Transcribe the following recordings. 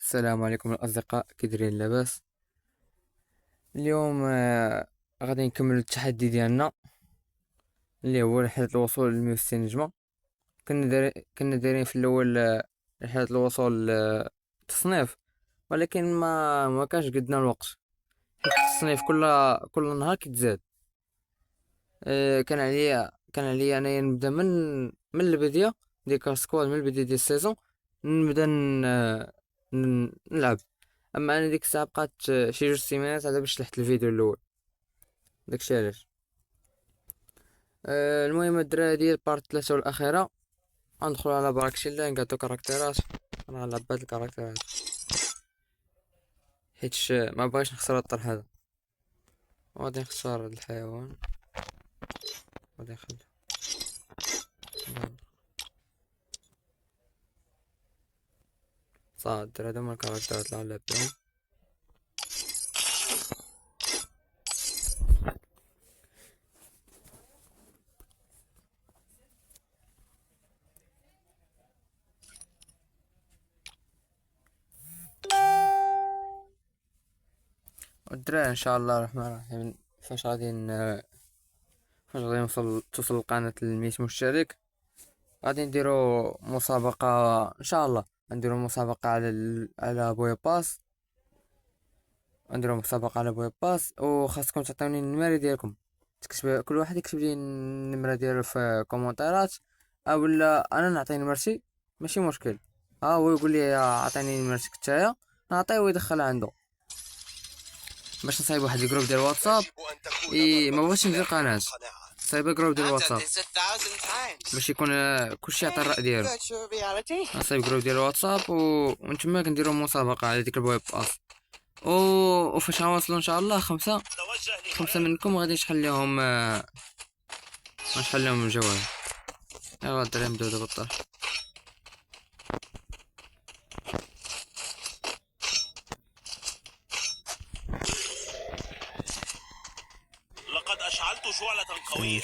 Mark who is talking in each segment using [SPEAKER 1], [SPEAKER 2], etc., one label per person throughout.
[SPEAKER 1] السلام عليكم الأصدقاء، كي دايرين؟ لاباس؟ اليوم غادي نكمل التحدي ديالنا اللي هو رحلة الوصول ل160 نجمة. كنا دايرين في الأول رحلة الوصول التصنيف، ولكن ما كانش قدنا الوقت، حيت التصنيف كل نهار كيتزاد. كان عليا انايا نبدا من البداية ديال كاسكواد، من البداية ديال السيزون، نبدا نلعب. اما انا ديك الساعه بقات شي 2 سيمانات على باش لحت الفيديو الاول، داكشي علاش. المهم الدراري ديال بارت 3 والاخيره غندخلو على براكشي الله، نقادو كاركتيرات. انا غنلعب بهاد الكاركتيرات حيتش ما بغيتش نخسر الطرح هذا. غادي نختار هاد الحيوان، غادي نخلي صاد. الدراري هادو هما الكاركتيرات اللي غنلعب بهم. والدراري ان شاء الله الرحمن الرحيم فاش غادي توصل القناة ل100 مشترك، غادي نديرو مسابقة ان شاء الله. نديرو مسابقة على بوي باس، وخاصكم تعطيوني النمرة ديالكم. كل واحد يكتب لي النمرة ديالو في كومنتات، او لا انا نعطيه نمرتي، ماشي مشكل. هو يقول لي عطيني نمرتك نتايا، نعطيه ويدخل عنده باش نصايب واحد الجروب ديال واتساب. ما بغيتش ندير قناة، صايب جروب ديال واتساب باش يكون كلشي يعطي الرأي ديالو. نصايب جروب ديال واتساب ونتما كنديرو مسابقة على ديك البويب باس. وفاش غنوصلو ان شاء الله خمسة منكم غادي نشحن لهم الجوائز. ايوا الدراري نبداو دابا الطرح.
[SPEAKER 2] لقد أشعلت شعلة قوية.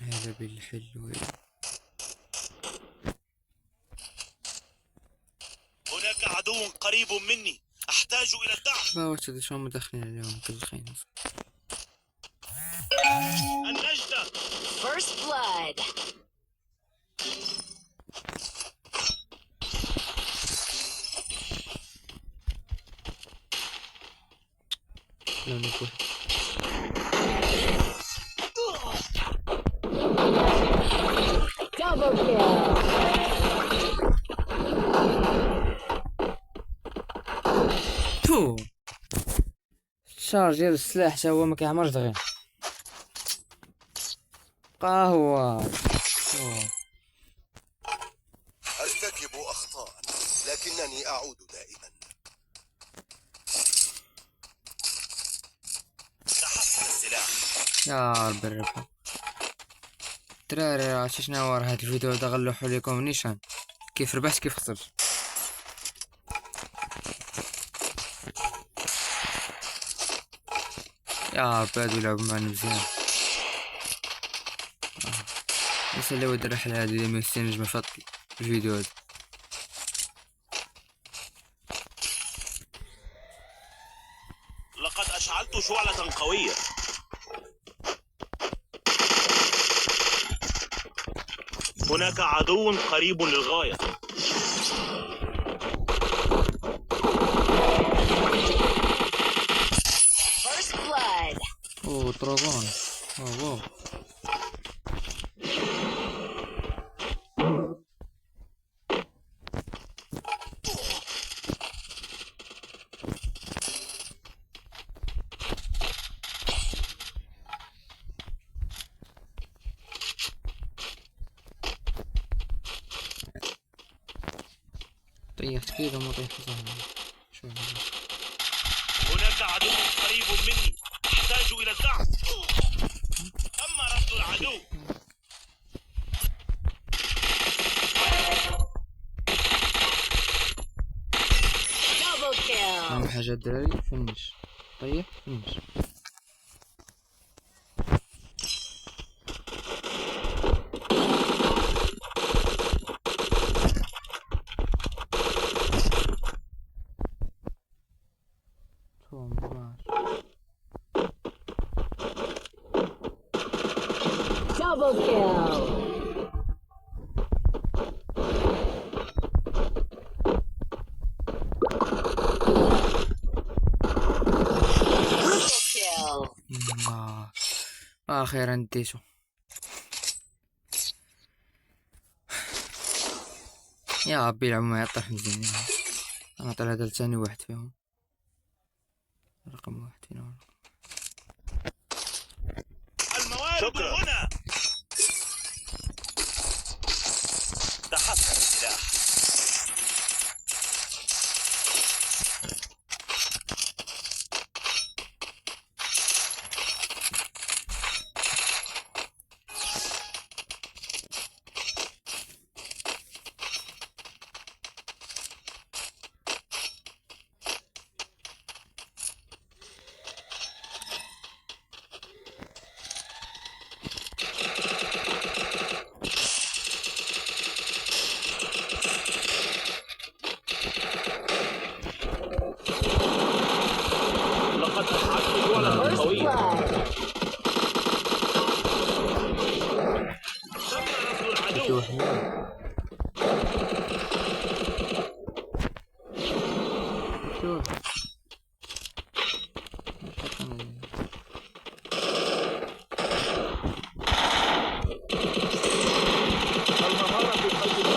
[SPEAKER 1] هذا بالحلو.
[SPEAKER 2] هناك عدو قريب مني، أحتاج إلى الدعم.
[SPEAKER 1] باوش هذا شلون مدخلين عليهم كل الخينة.
[SPEAKER 2] النجدة.
[SPEAKER 3] First blood.
[SPEAKER 1] لا نقول
[SPEAKER 3] Double kill.
[SPEAKER 1] تو الشارج ديال السلاح حتى هو ما كيعمرش دغيا. قهوة.
[SPEAKER 2] أرتكب أخطاء لكنني أعود دائما. سحبت السلاح.
[SPEAKER 1] يا رب الربح. الدراري عرفتي شناهو راه هاد الفيديو هذا غنلوحو ليكم نيشان، كيف ربحت كيف خسرت. يا رب هادو يلعبو معنا مزيان. يساليو هاد الرحلة هادي ديال 160 نجمة في الفيديو هذا.
[SPEAKER 2] لقد أشعلت شعلة قوية. هناك عدو قريب للغاية.
[SPEAKER 3] First blood.
[SPEAKER 1] طرزان. واو. طيحت كذا ما طيحت صح. شو هذا؟
[SPEAKER 2] هناك عدو قريب مني، أحتاج إلى الدعم. أما رفض العدو.
[SPEAKER 1] حاجة الدراري فنش طيب فنش.
[SPEAKER 3] Double kill. Triple kill.
[SPEAKER 1] اخيرا نديتو. يا ربي العم ما يطيح مزيان. انا طلع هذا ثاني واحد فيهم رقم واحد فينا.
[SPEAKER 2] الموارد هنا. تحسن السلاح.
[SPEAKER 3] First blood.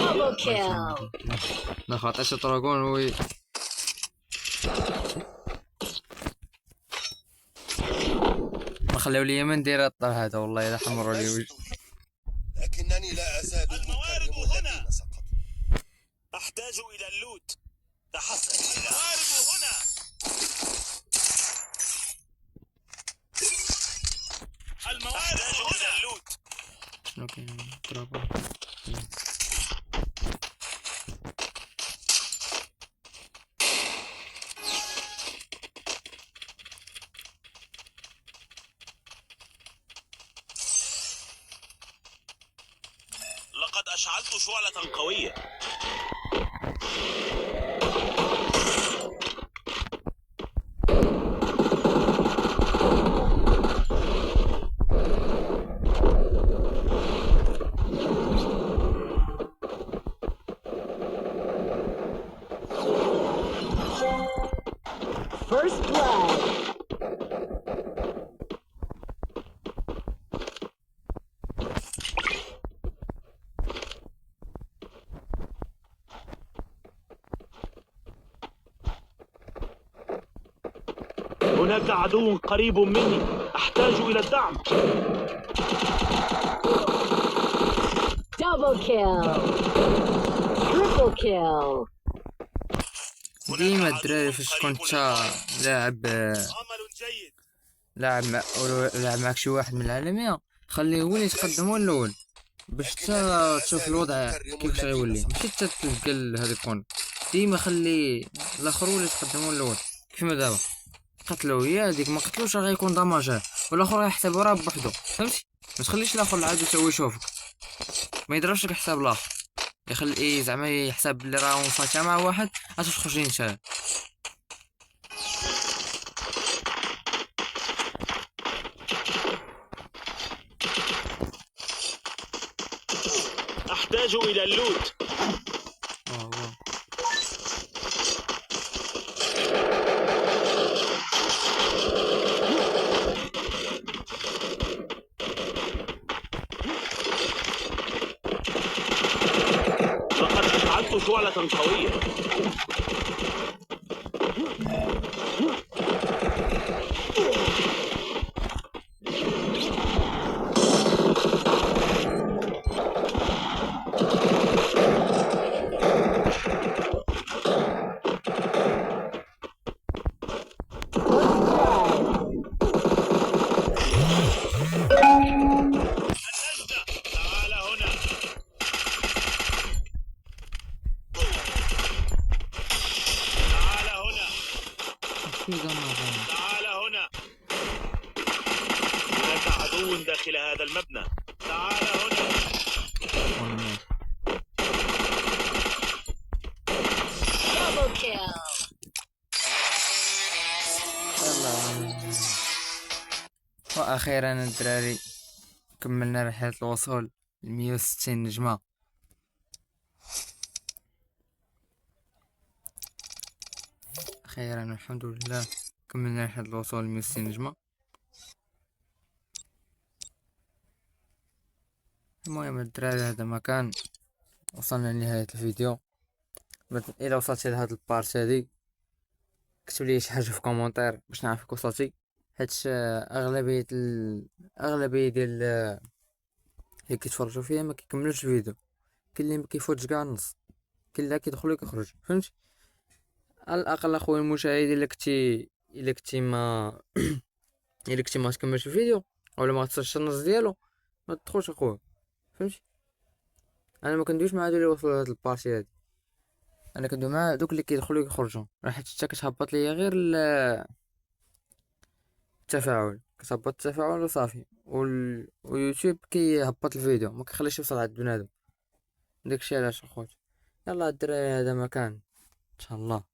[SPEAKER 3] Double kill.
[SPEAKER 1] ما خاطرش طراغون وي ما خلاو لي ما ندير الطر هذا والله الا حمروا لي وجه.
[SPEAKER 4] لكنني لا أزال
[SPEAKER 2] الموارد
[SPEAKER 4] أكرم
[SPEAKER 2] هنا.
[SPEAKER 4] الذين سقطوا.
[SPEAKER 2] أحتاج إلى اللوت. تحسن. الموارد هنا. الموارد إلى اللوت.
[SPEAKER 1] شنو كاين طراغون؟
[SPEAKER 2] لقد أشعلت شعلة قوية.
[SPEAKER 3] First blood.
[SPEAKER 2] هناك عدو قريب مني. أحتاج إلى الدعم.
[SPEAKER 3] Double kill. Triple kill.
[SPEAKER 1] ديما الدراري فاش كنت لاعب
[SPEAKER 2] عمل جيد.
[SPEAKER 1] لاعب معك شي واحد من العالمية خليه هو اللي يتقدم هو الاول باش تا تشوف الوضع كيفاش غيولي ماشي تا تلقى هذا يكون. ديما خلي الاخر هو اللي يتقدم هو الاول كيما دابا قتلو هي هذيك ما قتلوش راه غيكون دماجه والاخر غيحسب راه بوحدو فهمتي. ما تخليش الاخر العاد يسوي يشوفك ما يضربش لك حساب الاخر يخلي زعما يحسب بلي راه مفاتحه مع واحد اش تخرج انت.
[SPEAKER 2] أحتاج إلى اللوت. لقد أشعلت شعلة قوية. تعال هنا. عدو داخل هذا المبنى. تعال هنا.
[SPEAKER 1] والله
[SPEAKER 3] Double kill.
[SPEAKER 1] يلا. واخيرا الدراري كملنا رحلة الوصول ل160 نجمة. اخيرا الحمد لله كملنا رحلة الوصول ل160 نجمة. المهم الدراري هذا مكان وصلنا لنهاية الفيديو. الى وصلتي لهاد البارت هادي كتب لي شي حاجه في كومونتير باش نعرفك وصلتي، حيت اغلبيه ديال اللي كيتفرجوا فيها ما كيكملوش الفيديو، كاين اللي ما كيفوتش كاع النص، كاين اللي كيدخل وكيخرج، فهمت؟ على الاقل اخويا المشاهد الا كنتي ما تكملش الفيديو ولا ما تصلش النص ديالو ما تدخلش اخويا، فهمت؟ انا ما كندويش مع هادو اللي وصلوا لهاد البارتي هادي، انا كندوي مع دوك اللي كيدخلوا ويخرجوا، راه حتى حتى كتهبط ليا غير التفاعل، كتهبط التفاعل وصافي، ويوتيوب كيهبط الفيديو ما كيخليش يوصل عند بنادم، داكشي علاش اخويا. يلا الدراري هذا مكان ان شاء الله